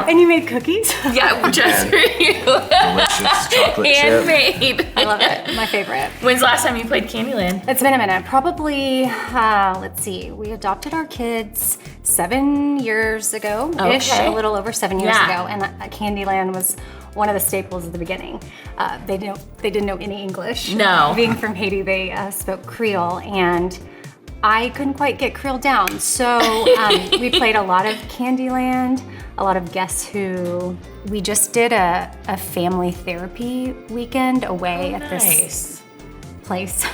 And you made cookies? Yeah, just for you. Delicious chocolate chip. Handmade. I love it. My favorite. When's the last time you played Candyland? It's been a minute. Probably, let's see. We adopted our kids 7 years ago-ish, Okay. a little over 7 years Yeah. ago. And Candyland was one of the staples at the beginning. They didn't know any English. No. Being from Haiti, they spoke Creole, and I couldn't quite get Creole down. So we played a lot of Candyland, a lot of Guess Who. We just did a family therapy weekend away at this Nice. place.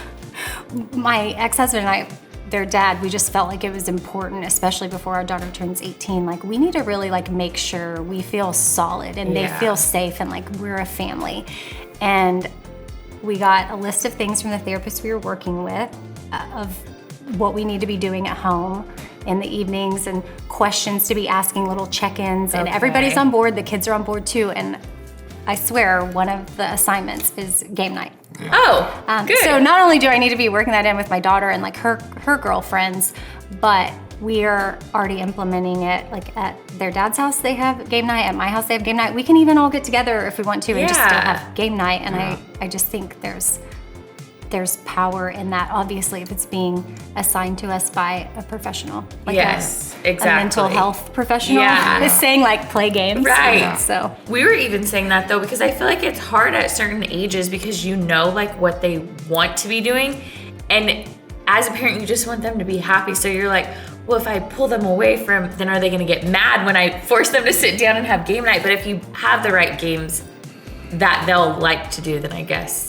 My ex-husband and I, their dad, we just felt like it was important, especially before our daughter turns 18. Like, we need to really like make sure we feel solid and they Yeah. feel safe and like we're a family. And we got a list of things from the therapist we were working with of what we need to be doing at home in the evenings and questions to be asking, little check-ins, and Okay. everybody's on board. The kids are on board too. And I swear one of the assignments is game night. Oh, good. So not only do I need to be working that in with my daughter and like her girlfriends, but we are already implementing it. Like at their dad's house, they have game night. At my house, they have game night. We can even all get together if we want to and just still Yeah. have game night. And I just think there's power in that. Obviously, if it's being assigned to us by a professional, like Yes, a mental exactly. health professional, Yeah. is saying like play games. Right. So We were even saying that though, because I feel like it's hard at certain ages because you know like what they want to be doing. And as a parent, you just want them to be happy. So you're like, well, if I pull them away from, then are they gonna get mad when I force them to sit down and have game night? But if you have the right games that they'll like to do, then I guess.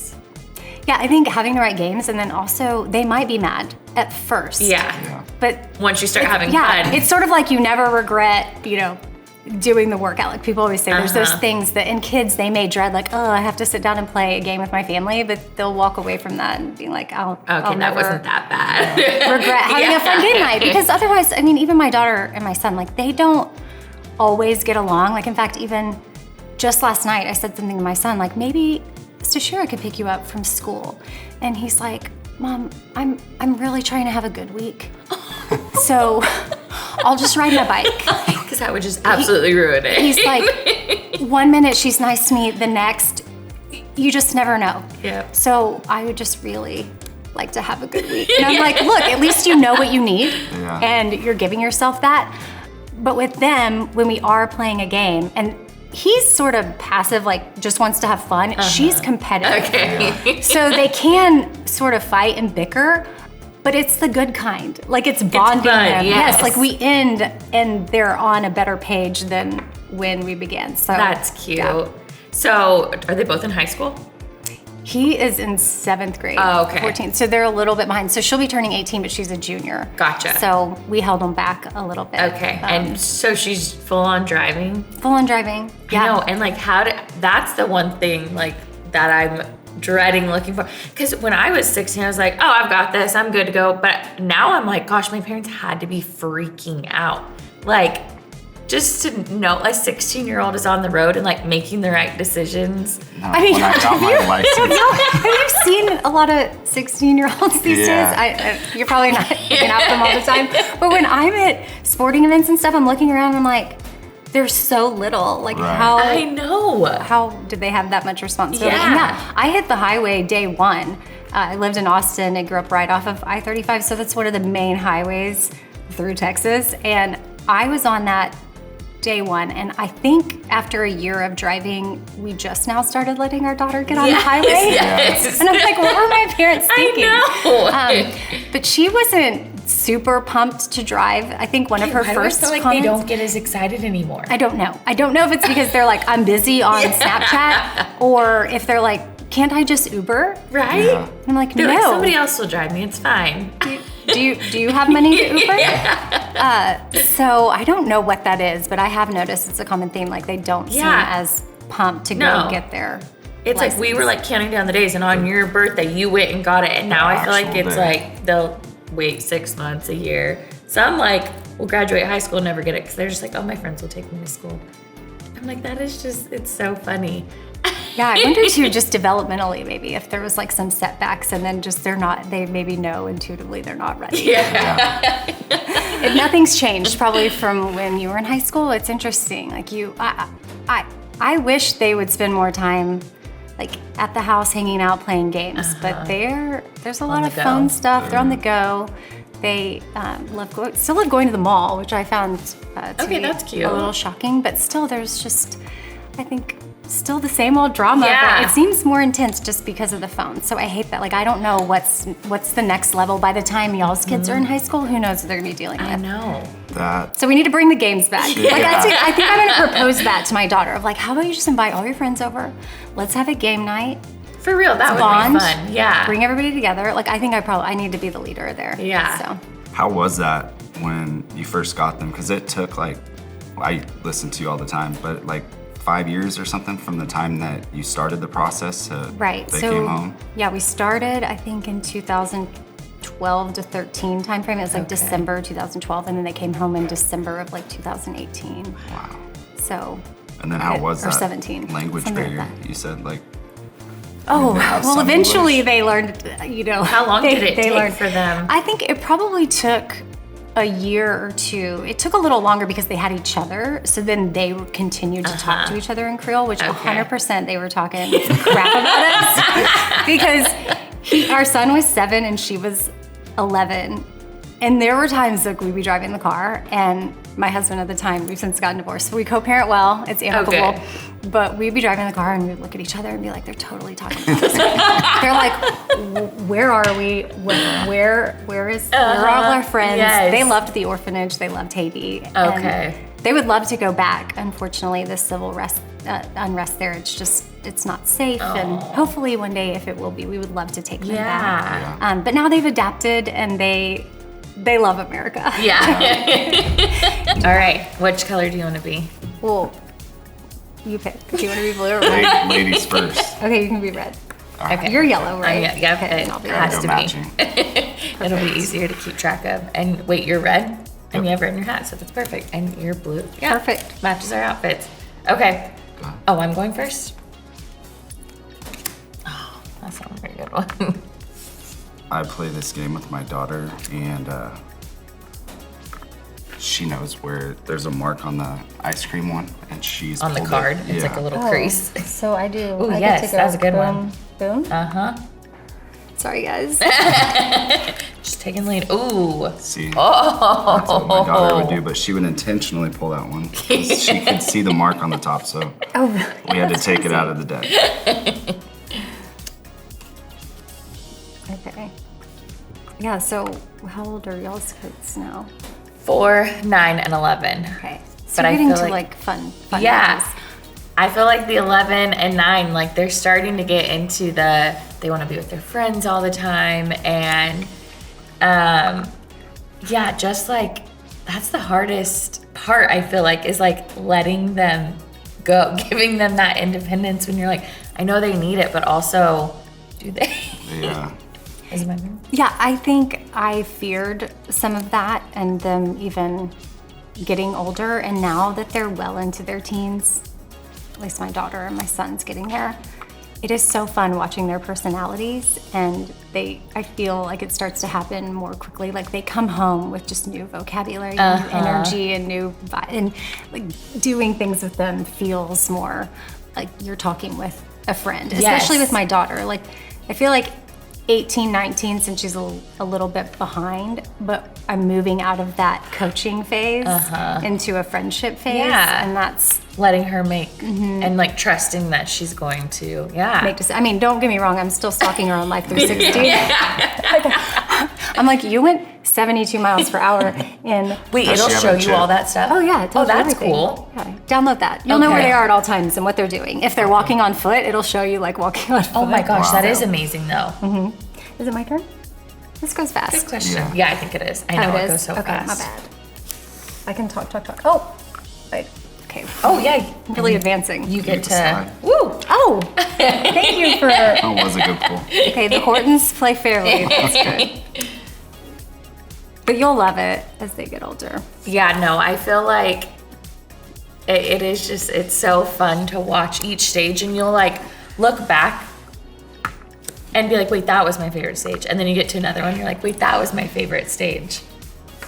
yeah, I think having the right games, and then also they might be mad at first. Yeah. But Once you start having yeah, fun. it's sort of like you never regret, doing the workout. Like people always say, there's those things that in kids they may dread, like, oh, I have to sit down and play a game with my family, but they'll walk away from that and be like, I'll that never wasn't that bad. regret having a fun game night. Because otherwise, I mean, even my daughter and my son, like they don't always get along. Like in fact, even just last night, I said something to my son, like maybe Stashira could pick you up from school. And he's like, Mom, I'm really trying to have a good week. So I'll just ride my bike. Because that would just absolutely ruin it. He's like, 1 minute she's nice to me, the next, you just never know. Yep. So I would just really like to have a good week. And I'm like, look, at least you know what you need and you're giving yourself that. But with them, when we are playing a game, and he's sort of passive, like just wants to have fun. She's competitive. Okay. So they can sort of fight and bicker, but it's the good kind. Like it's bonding fun, them. yes. Yes, like we end and they're on a better page than when we began. So That's cute. yeah. So are they both in high school? He is in 7th grade. Oh, okay. 14. So they're a little bit behind. So she'll be turning 18, but she's a junior. Gotcha. So we held them back a little bit. Okay. And so she's full on driving? Full on driving. Yeah. I know. And like that's the one thing like that I'm dreading looking for. Because when I was 16, I was like, oh, I've got this. I'm good to go. But now I'm like, gosh, my parents had to be freaking out. Like, just to know a 16-year-old is on the road and like making the right decisions. I mean, when I got my license. have you seen a lot of 16-year-olds these Yeah. days? You're probably not looking at them all the time. But when I'm at sporting events and stuff, I'm looking around and I'm like, they're so little. Like Right. I know. how did they have that much responsibility? Yeah. And yeah, I hit the highway day one. I lived in Austin and grew up right off of I-35, so that's one of the main highways through Texas. And I was on that day one, and I think after a year of driving, we just now started letting our daughter get on the highway. Yes. And I'm like, what were my parents thinking? I know. But she wasn't super pumped to drive. I think one of her I always first feel like comments, they don't get as excited anymore. I don't know. I don't know if it's because they're like, I'm busy on Snapchat, or if they're like, can't I just Uber? Right? Yeah. I'm like, They're no. like, somebody else will drive me. It's fine. Do you have money to Uber? So I don't know what that is, but I have noticed it's a common theme. Like they don't seem Yeah. as pumped to No. go get their It's like we were like counting down the days, and on your birthday, you went and got it. And now I feel like Actual it's day. like they'll wait 6 months, a year. Some like will graduate high school and never get it because they're just like, oh, my friends will take me to school. I'm like, that is just, it's so funny. Yeah, I wonder too, just developmentally, maybe if there was like some setbacks, and then just they maybe know intuitively they're not ready. Yeah. If nothing's changed, probably from when you were in high school. It's interesting. Like I wish they would spend more time, like at the house, hanging out, playing games. But there's a lot of fun stuff. They're on the go. They still love going to the mall, which I found to be that's cute. a little shocking. But still, there's just, I think, still the same old drama. Yeah. But it seems more intense just because of the phone. So I hate that. Like, I don't know what's the next level. By the time y'all's kids are in high school, who knows what they're gonna be dealing with. I know. So we need to bring the games back. Yeah. Like I think I'm gonna propose that to my daughter of like, how about you just invite all your friends over? Let's have a game night. For real, that would Bond. be fun. Yeah. Bring everybody together. Like I think I need to be the leader there. Yeah. So How was that when you first got them? Because it took like, I listen to you all the time, but like 5 years or something from the time that you started the process to they came home? Yeah, we started I think in 2012 to 13 timeframe. It was like December 2012, and then they came home in December of like 2018. Wow. So. And then how was that 17, language something like barrier? that. You said like, Oh, have well, some eventually English. they learned, How long did it take for them? I think it probably took a year or two. It took a little longer because they had each other. So then they continued to talk to each other in Creole, which 100% they were talking crap about us. Because our son was 7 and she was 11. And there were times like we'd be driving in the car, and my husband at the time, we've since gotten divorced. We co-parent well, it's amicable. But we'd be driving in the car and we'd look at each other and be like, they're totally talking about us. They're like, where are we? Where are all our friends? Yes. They loved the orphanage, they loved Haiti. Okay. And they would love to go back. Unfortunately, the civil unrest there, it's not safe. And hopefully one day, if it will be, we would love to take them back. But now they've adapted and they love America. Yeah. All right. Which color do you want to be? Well, you pick. Do you want to be blue or red? ladies first. Okay, you can be red. Okay. You're yellow, right? Yeah, Okay, it I'll be has Go to matching. be. It'll be easier to keep track of. And wait, you're red? And you have red in your hat, so that's perfect. And you're blue. Yeah. Perfect. Matches our outfits. Okay. Oh, I'm going first? Oh, that's not a very good one. I play this game with my daughter, and she knows where there's a mark on the ice cream one, and she's On the pulled it. card, it's like a Yeah. little crease. So I do. Ooh, I yes, get to go that's a good boom, one. Boom. Uh-huh. Sorry, guys. Just taking lead. Ooh. See, that's what my daughter would Oh. do, but she would intentionally pull that one 'cause she could see the mark on the top, so Oh, really? we had to take it out of the deck. Okay. Yeah, so how old are y'all's kids now? 4, 9, and 11. Okay. So But I you're getting feel to like- fun Yeah. ages. I feel like the 11 and 9, like they're starting to get into they want to be with their friends all the time. And yeah, just like that's the hardest part, I feel like, is like letting them go, giving them that independence when you're like, I know they need it, but also, do they? Yeah. Is it my turn? Yeah, I think I feared some of that and them even getting older. And now that they're well into their teens, at least my daughter and my son's getting there, it is so fun watching their personalities. And I feel like it starts to happen more quickly. Like they come home with just new vocabulary, new energy, and and like doing things with them feels more like you're talking with a friend, especially with my daughter. Like I feel like 18, 19, since she's a little bit behind, but I'm moving out of that coaching phase into a friendship phase. Yeah. And that's Letting her make, and like trusting that she's going to, I mean, don't get me wrong, I'm still stalking her on Life 360. I'm like, you went 72 miles per hour in. Wait, Does it'll she have show a you chip? all that stuff? Oh yeah, it tells you that's everything. cool. Yeah, download that. You'll know where Okay. they are at all times and what they're doing. If they're walking on foot, it'll show you like walking on foot. Oh my gosh, Wow. that is amazing though. Is it my turn? This goes fast. Good question. Yeah. Yeah, I think it is. I know it goes so okay, fast. my bad. I can talk. Oh, wait. Okay. Oh yeah, I'm really advancing. you get to. slide. Woo! Oh, thank you for. That was a good pull. Okay, the Hortons play fairly. That's good. But you'll love it as they get older. Yeah, no, I feel like it is just, it's so fun to watch each stage, and you'll like look back and be like, wait, that was my favorite stage. And then you get to another one, you're like, wait, that was my favorite stage.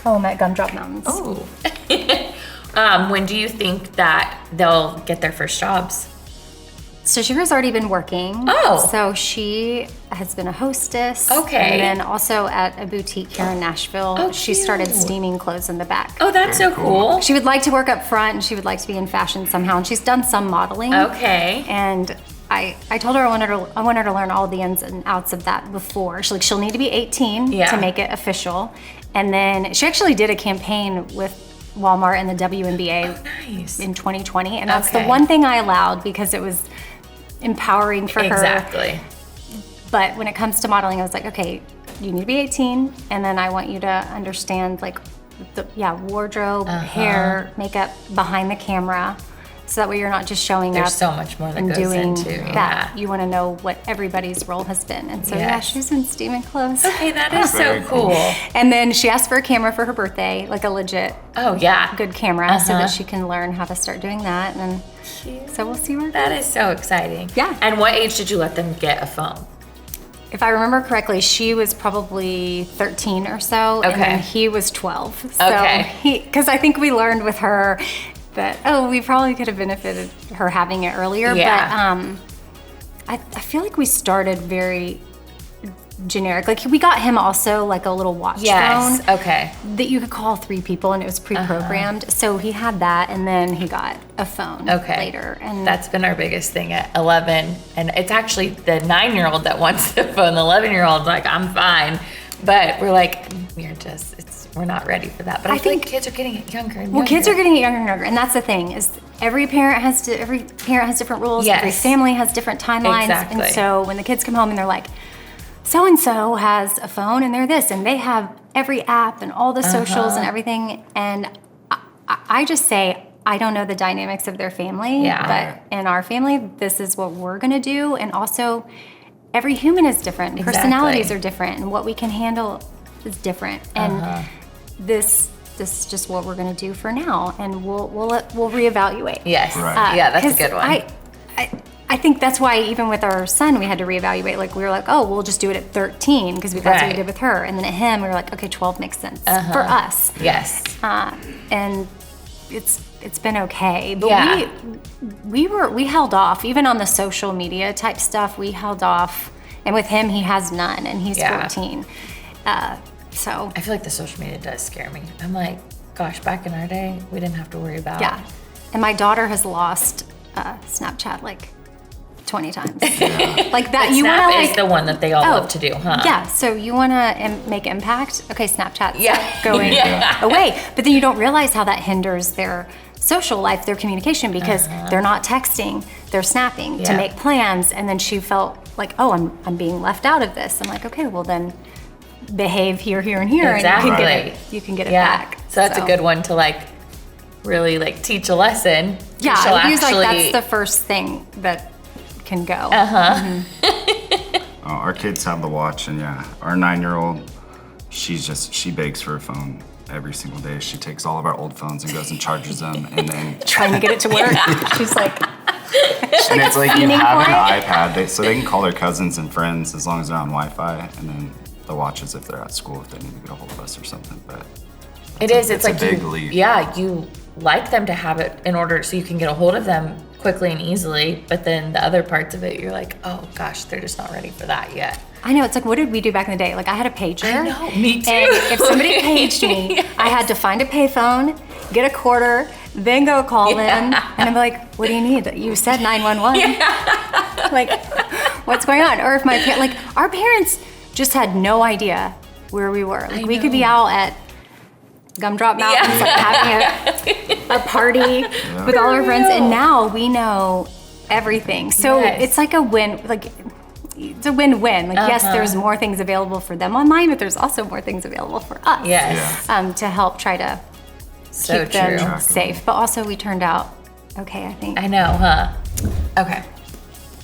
Home at Gumdrop Mountains. Oh. When do you think that they'll get their first jobs? So Shira's already been working. Oh. So she has been a hostess. Okay. And then also at a boutique here in Nashville. Oh, she cute. started steaming clothes in the back. Oh, that's so cool. She would like to work up front and she would like to be in fashion somehow. And she's done some modeling. Okay. And I told her I want her to learn all the ins and outs of that before. She'll need to be 18 to make it official. And then she actually did a campaign with Walmart and the WNBA in 2020. And that's the one thing I allowed because it was empowering for her. Exactly. But when it comes to modeling, I was like, okay, you need to be 18. And then I want you to understand like wardrobe, hair, makeup behind the camera. So that way you're not just showing There's up so much more that and goes doing into that. You want to know what everybody's role has been. And so she's been steaming clothes. Okay, that is so cool. And then she asked for a camera for her birthday, like a legit good camera so that she can learn how to start doing that. And so we'll see where it goes. That is so exciting. Yeah. And what age did you let them get a phone? If I remember correctly, she was probably 13 or so, and then he was 12. So because I think we learned with her that, we probably could have benefited her having it earlier. Yeah. But I feel like we started very generic. Like we got him also like a little watch phone. Okay. That you could call 3 people and it was pre-programmed. So he had that and then he got a phone later. And that's been our biggest thing at 11. And it's actually the 9-year-old that wants the phone. The 11-year-old's like, I'm fine. But we're like, we're not ready for that. But I think kids are getting it younger and younger. Well, kids are getting it younger and younger. And that's the thing is every parent has different rules. Yes. Every family has different timelines. Exactly. And so when the kids come home and they're like, so-and-so has a phone and they're this and they have every app and all the socials and everything. And I just say, I don't know the dynamics of their family, but in our family, this is what we're going to do. And also every human is different. Exactly. Personalities are different and what we can handle is different. And this is just what we're going to do for now. And we'll reevaluate. Yes. Right. That's a good one. I think that's why even with our son, we had to reevaluate. Like we were like, we'll just do it at 13 because that's what we did with her. And then at him, we were like, okay, 12 makes sense for us. Yes. And it's been okay. But we held off. Even on the social media type stuff, we held off. And with him, he has none and he's 14. So I feel like the social media does scare me. I'm like, gosh, back in our day, we didn't have to worry about. Yeah. And my daughter has lost Snapchat like 20 times. Like that. But you want to is the one that they all love to do, huh? Yeah. So you want to make impact. Okay, Snapchat's going away. But then you don't realize how that hinders their social life, their communication, because they're not texting, they're snapping to make plans. And then she felt like, I'm being left out of this. I'm like, okay, well then behave here, and here, Exactly. and you can get it back. So that's a good one to like really like teach a lesson. Yeah, I use like that's the first thing that can go. Our kids have the watch, and our 9-year-old, she begs for a phone every single day. She takes all of our old phones and goes and charges them, and then trying to get it to work. She's like, and it's like you have an iPad, so they can call their cousins and friends as long as they're on Wi-Fi, and then the watches if they're at school if they need to get a hold of us or something. But it's like a big leap. Yeah, you like them to have it in order so you can get a hold of them quickly and easily, but then the other parts of it, you're like, oh gosh, they're just not ready for that yet. I know, it's like, what did we do back in the day? Like I had a pager. I know, me too. And if somebody paged me, I had to find a payphone, get a quarter, then go call them, and I'm like, what do you need? You said 911. Like, what's going on? Or if our parents just had no idea where we were. Like we could be out at Gumdrop Mountains, like having a party with all our friends, and now we know everything. So it's like a win. Like it's a win-win. Like yes, there's more things available for them online, but there's also more things available for us. Yes. To help try to keep them safe. But also we turned out okay, I think. I know, huh? Okay.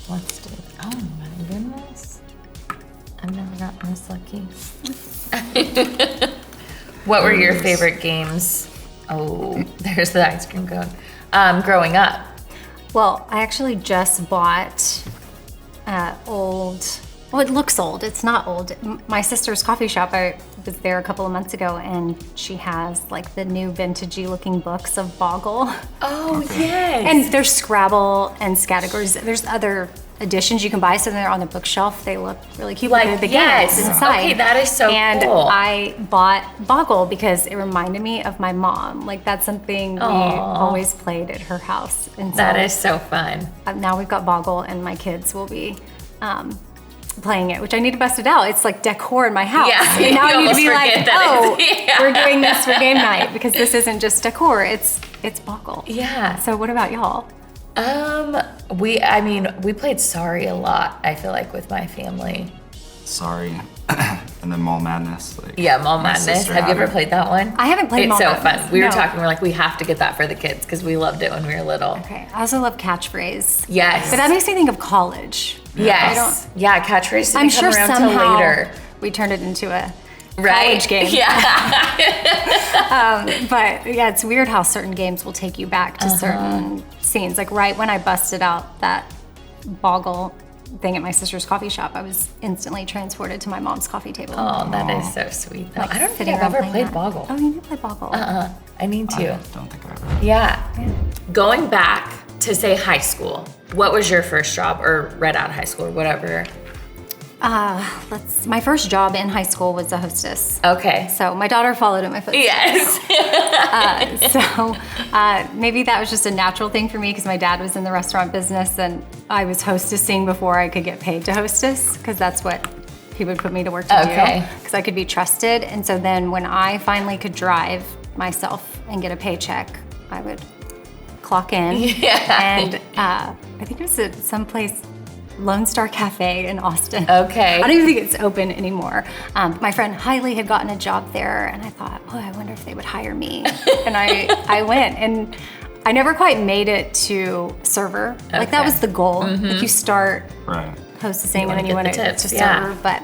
Let's do it. Oh my goodness. I've never gotten this lucky. What were your favorite games? Oh, there's the ice cream cone. Growing up. Well, I actually just bought old. Well, it looks old. It's not old. My sister's coffee shop, I was there a couple of months ago, and she has like the new vintagey looking books of Boggle. Oh, yes. And there's Scrabble and categories. There's other editions you can buy, so they're on the bookshelf. They look really cute. Like, the yes. games inside. Okay, that is so and cool. I bought Boggle because it reminded me of my mom. Like, that's something we always played at her house. And so, that is so fun. now we've got Boggle, and my kids will be playing it, which I need to bust it out. It's like decor in my house. Yeah, and now I need to be like, yeah. we're doing this for game night, because this isn't just decor, it's Boggle. Yeah. So what about y'all? We played Sorry a lot, I feel like, with my family. Sorry. And then Mall Madness. Like, Yeah, Mall Madness. Have you ever played that one? I haven't played Mall Madness. It's so fun. We were No. talking, we're like, we have to get that for the kids because we loved it when we were little. Okay. I also love catchphrase. Yes. But that makes me think of college. Yes. Yeah, catchphrase I'm didn't come sure around till somehow later. we turned it into a Right? college game. Yeah. But yeah, it's weird how certain games will take you back to certain scenes. Like right when I busted out that Boggle thing at my sister's coffee shop, I was instantly transported to my mom's coffee table. Oh, that is so sweet, though. Like, I don't think sitting I've around ever playing played that. Boggle. Oh, you did play Boggle. I need to. I don't think I ever. Yeah. Going back to, say, high school, what was your first job, or right out of high school, or whatever? My first job in high school was a hostess. Okay. So my daughter followed in my footsteps. Yes. So maybe that was just a natural thing for me because my dad was in the restaurant business and I was hostessing before I could get paid to hostess, because that's what he would put me to work to Okay. do, because I could be trusted. And so then when I finally could drive myself and get a paycheck, I would clock in. Yeah. And I think it was at some place, Lone Star Cafe in Austin. Okay. I don't even think it's open anymore. My friend Hailey had gotten a job there, and I thought, oh, I wonder if they would hire me. And I went, and I never quite made it to server. Like that Okay. was the goal. Like you start Right. hostessing You and then you wanna want get to the tips, serve. yeah. But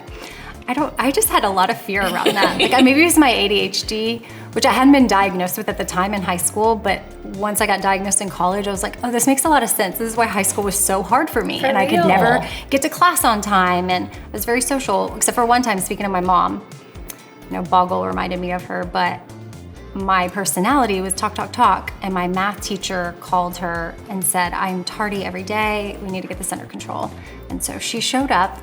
I just had a lot of fear around that. Like maybe it was my ADHD, which I hadn't been diagnosed with at the time in high school, but once I got diagnosed in college, I was like, oh, this makes a lot of sense. This is why high school was so hard for me. And I could real. never get to class on time. And I was very social, except for one time, speaking of my mom, Boggle reminded me of her, but my personality was talk, talk, talk. And my math teacher called her and said, I'm tardy every day. We need to get this under control. And so she showed up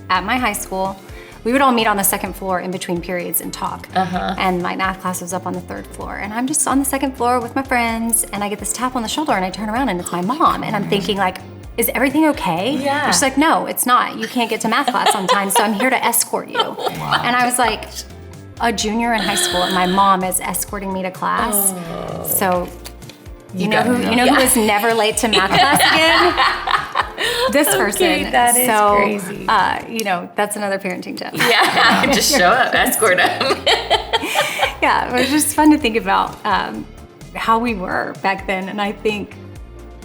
at my high school. We would all meet on the second floor in between periods and talk. And my math class was up on the third floor. And I'm just on the second floor with my friends, and I get this tap on the shoulder, and I turn around, and it's my mom. And I'm thinking, like, is everything okay? Yeah. And she's like, no, it's not. You can't get to math class on time, so I'm here to escort you. And I was like a junior in high school, and my mom is escorting me to class. So you know who is never late to math class again? This person. that is crazy. That's another parenting tip. Yeah. Just show up, escort them. Yeah, it was just fun to think about how we were back then. And I think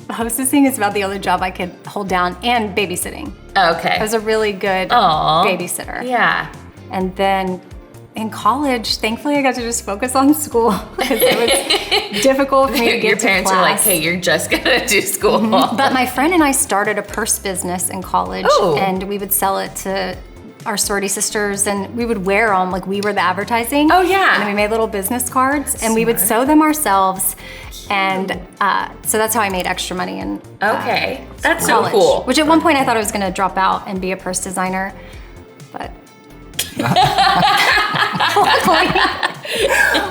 hostessing is about the only job I could hold down, and babysitting. Okay. I was a really good Aw. babysitter. Yeah. And then in college, thankfully, I got to just focus on school because it was difficult for me to get Your to parents class. were like, hey, you're just gonna do school. But my friend and I started a purse business in college, Ooh. and we would sell it to our sorority sisters, and we would wear them like we were the advertising. Oh, yeah. And then we made little business cards, and we would sew them ourselves. And so that's how I made extra money in Okay. That's so college. cool. Which at one point I thought I was going to drop out and be a purse designer, but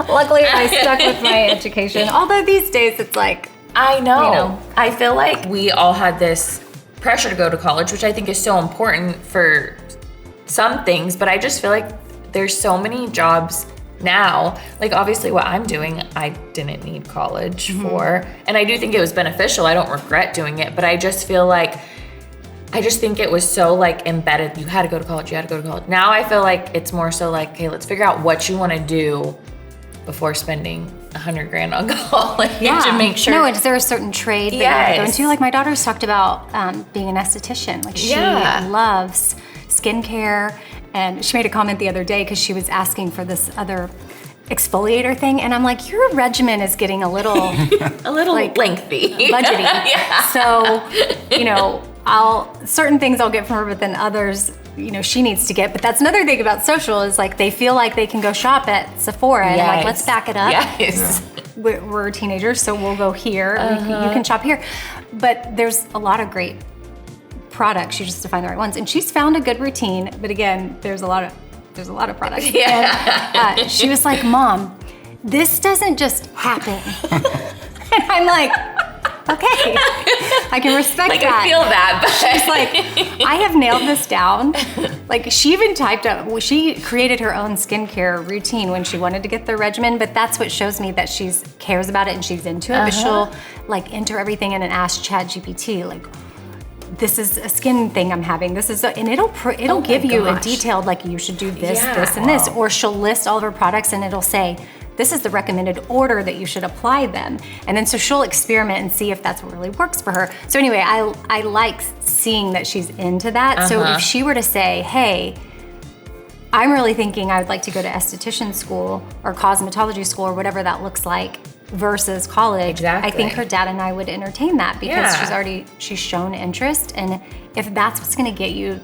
luckily I stuck with my education. Although these days it's like, I know. You know. I feel like we all had this pressure to go to college, which I think is so important for some things, but I just feel like there's so many jobs now. Like obviously what I'm doing, I didn't need college for, and I do think it was beneficial. I don't regret doing it, but I just feel like, I just think it was so like embedded. You had to go to college, you had to go to college. Now I feel like it's more so like, okay, let's figure out what you want to do before spending $100 grand on college to make sure. No, is there a certain trade that you want to go Yes. into? Like my daughter's talked about being an esthetician. Like she Yeah. loves skincare, and she made a comment the other day because she was asking for this other exfoliator thing, and I'm like, your regimen is getting a little a little like, lengthy. budgety. Yeah. So, certain things I'll get from her, but then others, she needs to get. But that's another thing about social is like they feel like they can go shop at Sephora and like, let's back it up. Yes. We're teenagers, so we'll go here. You can shop here. But there's a lot of great products. You just have to find the right ones. And she's found a good routine. But again, there's a lot of products. Yeah. And, she was like, Mom, this doesn't just happen. And I'm like, okay, I can respect like, that. I feel that. But she's like, I have nailed this down. Like she even she created her own skincare routine when she wanted to get the regimen, but that's what shows me that she cares about it and she's into it, but she'll like enter everything in and ask ChatGPT, like, this is a skin thing I'm having. And it'll give you a detailed, like you should do this, this, and this, or she'll list all of her products and it'll say, this is the recommended order that you should apply them. And then so she'll experiment and see if that's what really works for her. So anyway, I like seeing that she's into that. So if she were to say, hey, I'm really thinking I would like to go to esthetician school or cosmetology school or whatever that looks like versus college, I think her dad and I would entertain that because she's shown interest. And if that's what's gonna get you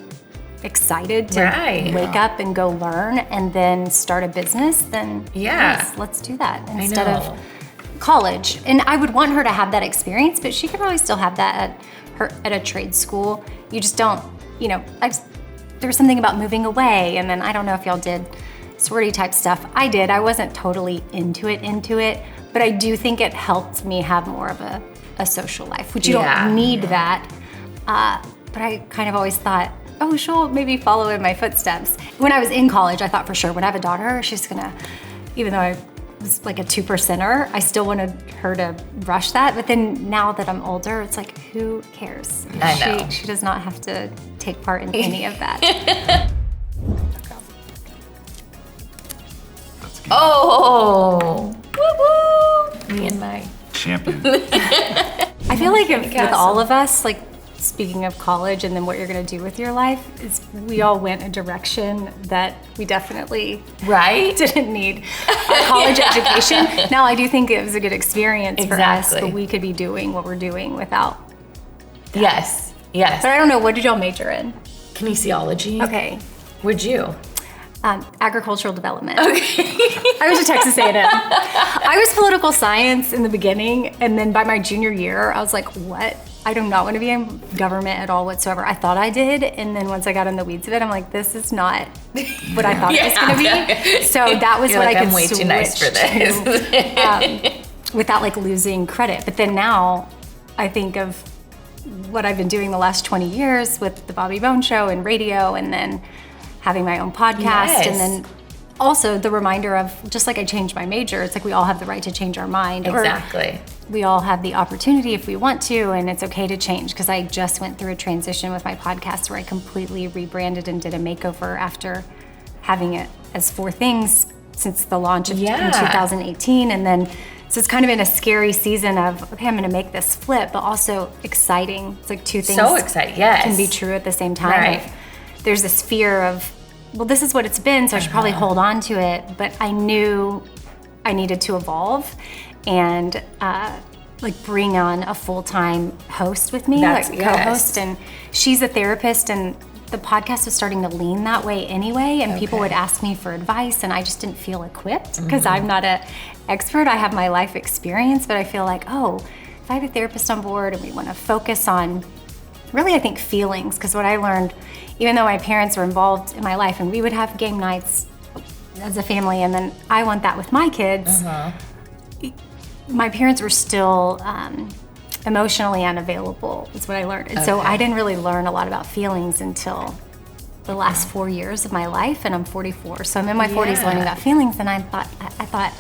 excited to wake up and go learn and then start a business, then yes, let's do that instead of college. And I would want her to have that experience, but she could probably still have that at a trade school. You just don't, there was something about moving away, and then I don't know if y'all did sorority type stuff. I did. I wasn't totally into it, but I do think it helped me have more of a social life, which you don't need that. But I kind of always thought, oh, she'll maybe follow in my footsteps. When I was in college, I thought for sure when I have a daughter, she's gonna, even though I was like a 2%er, I still wanted her to rush that. But then now that I'm older, it's like, who cares? I know. She does not have to take part in any of that. Oh, woo-woo. Me and my champion. I feel like with all of us, like, speaking of college and then what you're going to do with your life, is we all went a direction that we definitely didn't need a college education. Now, I do think it was a good experience for us, but we could be doing what we're doing without that. Yes. But I don't know, what did y'all major in? Kinesiology. Okay. Where'd you? Agricultural development. Okay. I was at Texas A&M. I was political science in the beginning, and then by my junior year, I was like, what? I do not want to be in government at all whatsoever. I thought I did, and then once I got in the weeds of it, I'm like, this is not what I thought it was going to be. So that was what I could switch I'm way too nice for this. Without like losing credit. But then now, I think of what I've been doing the last 20 years with the Bobby Bone Show and radio, and then having my own podcast, and then also the reminder of, just like I changed my major, it's like we all have the right to change our mind. Exactly. We all have the opportunity if we want to, and it's okay to change, because I just went through a transition with my podcast where I completely rebranded and did a makeover after having it as 4 things since the launch in 2018. And then, so it's kind of been a scary season of, okay, I'm gonna make this flip, but also exciting. It's like 2 things can be true at the same time. Right. There's this fear of, well, this is what it's been, so I should probably hold on to it. But I knew I needed to evolve and like bring on a full-time host with me, co-host. And she's a therapist, and the podcast was starting to lean that way anyway. And people would ask me for advice, and I just didn't feel equipped because I'm not an expert. I have my life experience, but I feel like, oh, if I have a therapist on board and we want to focus on really, I think, feelings, because what I learned, even though my parents were involved in my life and we would have game nights as a family, and then I want that with my kids, my parents were still emotionally unavailable, is what I learned. And so I didn't really learn a lot about feelings until the last 4 years of my life, and I'm 44. So I'm in my 40s learning about feelings, and I thought,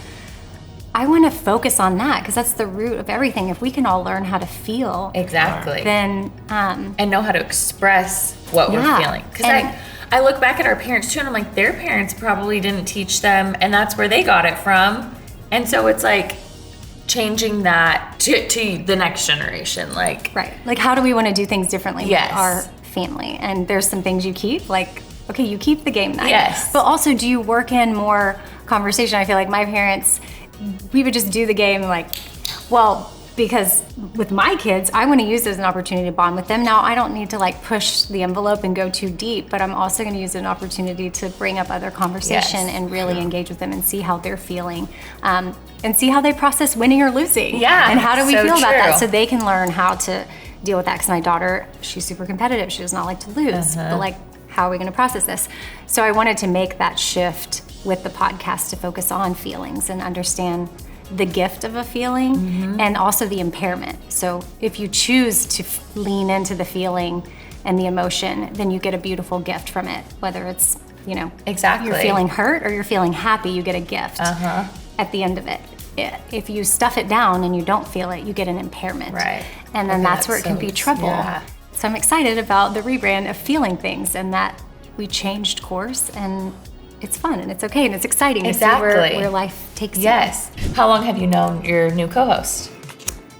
I want to focus on that, because that's the root of everything. If we can all learn how to feel, then and know how to express what we're feeling. Because I look back at our parents too, and I'm like, their parents probably didn't teach them, and that's where they got it from. And so it's like changing that to the next generation, like how do we want to do things differently with our family? And there's some things you keep, like, okay, you keep the game night, but also, do you work in more conversation? I feel like my parents, we would just do the game, like, well, because with my kids, I want to use it as an opportunity to bond with them. Now, I don't need to like push the envelope and go too deep, but I'm also going to use it as an opportunity to bring up other conversation and really engage with them and see how they're feeling, and see how they process winning or losing. Yeah, and how do we so feel about true. that, so they can learn how to deal with that. Because my daughter, she's super competitive. She does not like to lose, but like, how are we going to process this? So I wanted to make that shift with the podcast to focus on feelings and understand the gift of a feeling and also the impairment. So if you choose to lean into the feeling and the emotion, then you get a beautiful gift from it. Whether it's, exactly, you're feeling hurt or you're feeling happy, you get a gift at the end of it. If you stuff it down and you don't feel it, you get an impairment. Right. And then that's where it can be trouble. Yeah. So I'm excited about the rebrand of Feeling Things, and that we changed course, and it's fun and it's okay and it's exciting to see where life takes you. Yes. How long have you known your new co-host?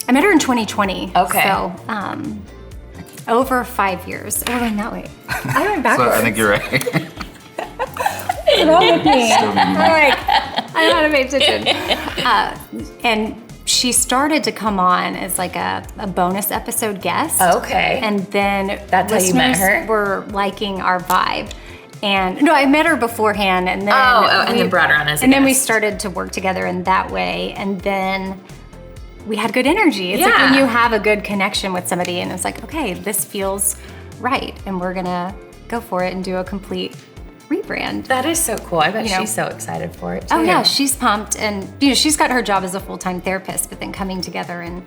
I met her in 2020. Okay. So over 5 years. We're going that way. I went backwards. So I think you're right. What's wrong with me? I don't know how to pay attention. And she started to come on as like a bonus episode guest. Okay. And then that's how you met her? Were liking our vibe. And no, I met her beforehand, and then and then brought her on as a and then we guest. started to work together in that way, and then we had good energy. It's like when you have a good connection with somebody, and it's like, okay, this feels right, and we're gonna go for it and do a complete rebrand. That is so cool. I bet she's so excited for it too. Oh yeah, she's pumped, and she's got her job as a full-time therapist, but then coming together and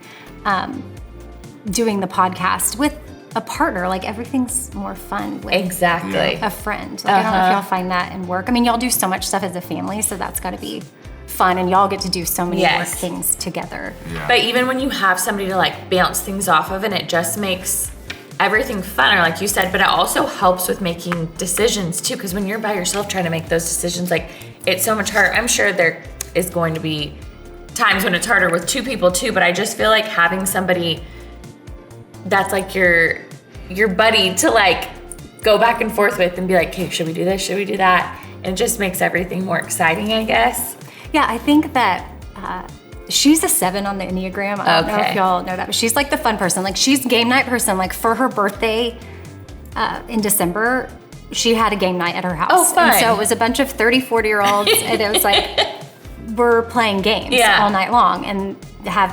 doing the podcast with a partner, like everything's more fun with exactly a friend. Like I don't know if y'all find that in work. I mean, y'all do so much stuff as a family, so that's got to be fun, and y'all get to do so many work things together. Yeah. But even when you have somebody to like bounce things off of, and it just makes everything funner, like you said, but it also helps with making decisions too, because when you're by yourself trying to make those decisions, like it's so much harder. I'm sure there is going to be times when it's harder with two people too, but I just feel like having somebody that's like your buddy to like go back and forth with and be like, hey, should we do this? Should we do that? And it just makes everything more exciting, I guess. Yeah, I think that she's a 7 on the Enneagram. I don't know if y'all know that, but she's like the fun person. Like she's game night person. Like for her birthday in December, she had a game night at her house. Oh, fun. And so it was a bunch of 30, 40-year-olds, and it was like, we're playing games all night long, and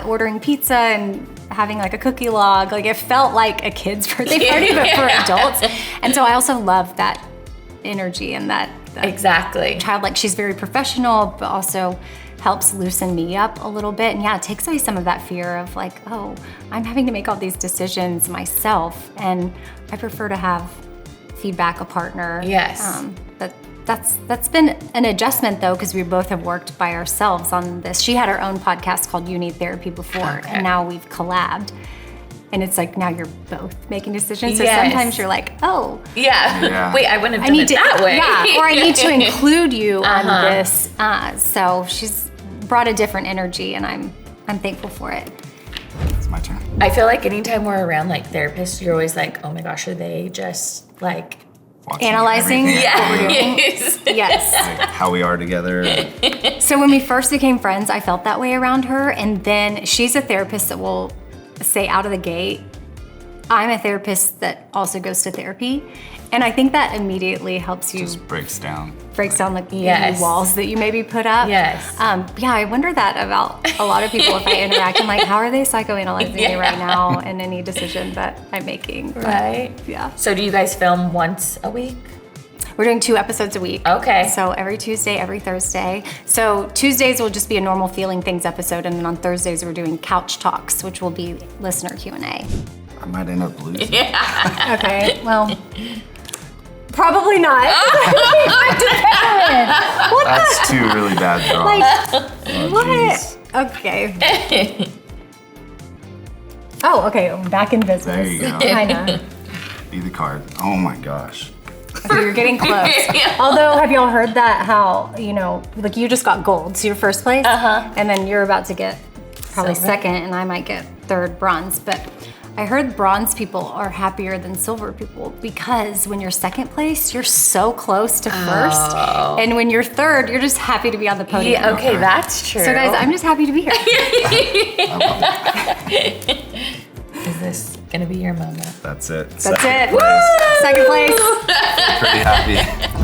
ordering pizza and having like a cookie log. Like it felt like a kid's birthday party, but for adults. And so I also love that energy and that exactly child. Like she's very professional, but also helps loosen me up a little bit. And it takes away some of that fear of like, oh, I'm having to make all these decisions myself. And I prefer to have feedback, a partner. Yes. But that's been an adjustment though, because we both have worked by ourselves on this. She had her own podcast called You Need Therapy before, and now we've collabed. And it's like now you're both making decisions. So sometimes you're like, oh. Yeah. Wait, I wouldn't have done it that way. Yeah, or I need to include you on this. So she's brought a different energy, and I'm thankful for it. It's my turn. I feel like anytime we're around like therapists, you're always like, oh my gosh, are they just like Watching analyzing everything. what we're doing? Yes. Like how we are together. So when we first became friends, I felt that way around her. And then she's a therapist that will say out of the gate, I'm a therapist that also goes to therapy. And I think that immediately helps you. Just breaks down Like the walls that you maybe put up. Yes. I wonder that about a lot of people if I interact. I'm like, how are they psychoanalyzing me right now in any decision that I'm making? Right. Yeah. So do you guys film once a week? We're doing 2 episodes a week. Okay. So every Tuesday, every Thursday. So Tuesdays will just be a normal Feeling Things episode, and then on Thursdays we're doing Couch Talks, which will be listener Q&A. I might end up losing. Yeah. Okay, well, probably not. That's 2 really bad draws. What? Okay. Oh, okay, I'm back in business. There you go. Kinda. Be the card. Oh my gosh. So you're getting close. Although, have y'all heard that how, like you just got gold, so you're first place, and then you're about to get probably Silver. second, and I might get third bronze. But I heard bronze people are happier than silver people because when you're second place, you're so close to first. And when you're third, you're just happy to be on the podium. Yeah, okay, that's true. So guys, I'm just happy to be here. Is this gonna be your moment? That's it. That's it. Woo! Second place. Pretty happy.